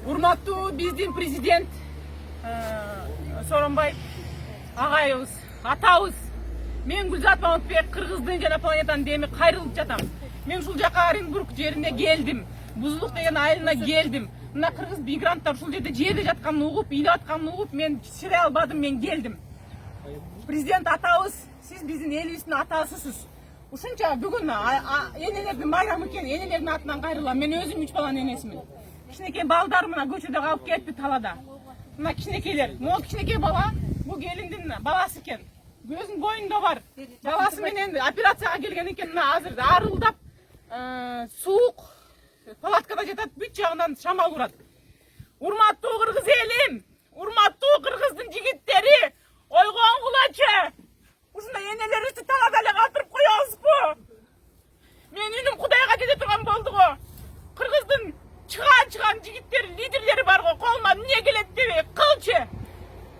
Урматтуу биздин президент Сооронбай агайыбыз, атабыз. Мен Гүлзат Мамытбек, Кыргыздын жана планетанын деми кайрылып жатам. Мен ушул жака Оренбург жерине келдим. Бузулук деген айылына келдим. Мына кыргыз мигранттар ушул жерде жатканын угуп, үйлөп атканын угуп, мен чыдай албадым, мен келдим. Президент атабыз, сиз биздин элибиздин атасысыз. Ушунча бүгүн энелердин майрамы экен, энелердин атынан кайрылам. Мен өзүм 3 баланын энесимин. Кичинекей балдар мына көчөдө калып кетти талада. Мына кичинекейлер, могу кичинекей бала, бул келиндин баласы экен. Көзүнүн боюнда бар. Баласы менен операцияга келген экен, мына азыр арылдап, суук палаткада жатат, бүт жагынан шамал урат. Урматтуу кыргыз элим, урматтуу кыргыздын жигиттери, ойгон кулачы. Ушундай энелерибизди талада эле калтырып коебузбу? Мен үнүм Кудайга кете турган болду го. Кыргыздын чыган жигиттери, лидерлери бар го. Колуна эмне келет дебей, кылчы.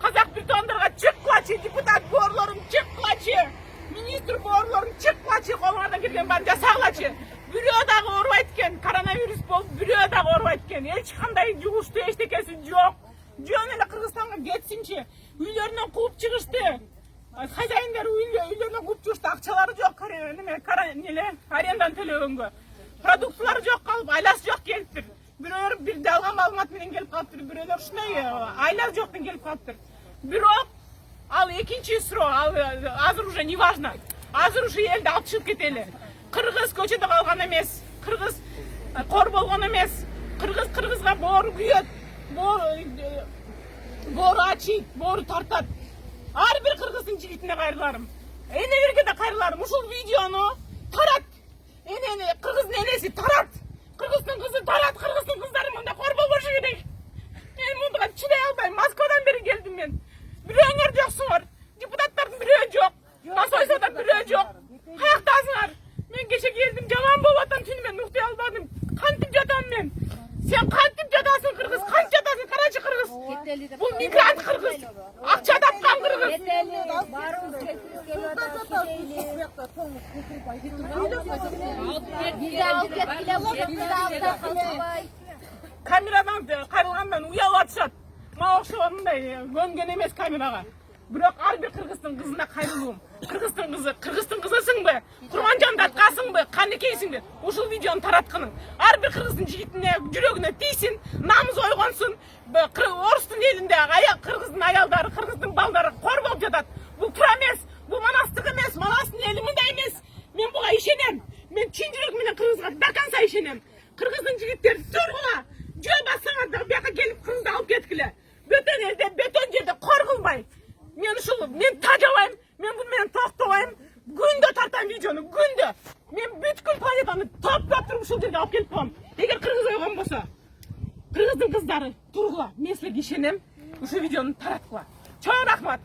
Казак биртуандарга чыккылачы, депутат боорлорун чыккылачы, министр боорлорун чыккылачы, колуңардан келген баарын жасагылачы. Бирөө дагы оорубайт экен, коронавирус болуп, бирөө дагы оорубайт экен. Эч кандай жугуштуу эчтекеси жок. Жөн эле Кыргызстанга кетсинчи. Үйлөрүнөн кууп чыгышты. Хозяиндер үйлөрүнөн кууп чыгышты. Акчалары жок, аренданы төлөгөнгө. Продуктылары жок калып, айласы жок келиптир. Бирөөлөр бир жалган маалымат менен келип калыптыр. Бирөөлөр ушундай айлар жоктон келип калыптыр. Бирок ал экинчи суроо, азыр уже не важно. Азыр ушу элди алып чыгып кетели. Кыргыз көчөдө калган эмес. Кыргыз кор болгон эмес. Кыргызга боору күйөт. Боору ачыйт, боору тартат. Ар бир кыргыздын жигитине кайрыларым. Энелерге да кайрыларым. Ушул видеону тарат. Кыргыздын энеси тарат. Кыргыздын кызы тарат. Кыргыздын кыздары мындай кор болбошу керек. Мен мынга чыдай албайм. Москвадан бери келдим мен. Бирөөңөр жоксуңар. Депутаттардын бирөө жок. Насойсода бирөө жок. Каяктасыңар? Мен кеше келдим, жаман болуп атам, түнү мен уктуй албадым. Кантип жатам мен? Сен кантип жатасың кыргыз? Кантип жатасың? Карачы кыргыз. Бул мигрант кыргыз. Акча тапкан кыргыз. Камерадан кайрылгандан уялып атышат. Мага окшогонундай көнгөн эмес камерага. Бирок ар бир кыргыздын кызына кайрылуум. Кыргыздын кызысыңбы? Курманжан даткасыңбы? Канекейсиңби? Ушул видеону тараткының. Ар бир кыргыздын жигитине, жүрөгүнө тийсин, намыз ойгонсун. Орустун элинде кыргыздын аялдары, кыргыздын балдары кор болуп жатат. Бул туура эмес, бул манастык эмес, манастын эли мындай эмес. Мен буга ишенем. Мен чын жүрөк менен кыргызга до конца ишенем. Кыргыздын жигиттери тургула. Жөө бассаңар да бияка келип кызды алып кеткиле. Бөтөн элде, бөтөн жерде кор кылбай. Мен тажабайм, мен бул менен токтобойм. Күндө тартам видеону, күндө. Мен бүткүл планетаны топтоп туруп ушул жерге алып келип коем. Эгер кыргыз ойгон болсо, кыргыздын кыздары тургула. Мен силерге ишенем. Ушул видеону тараткыла. Чоң рахмат.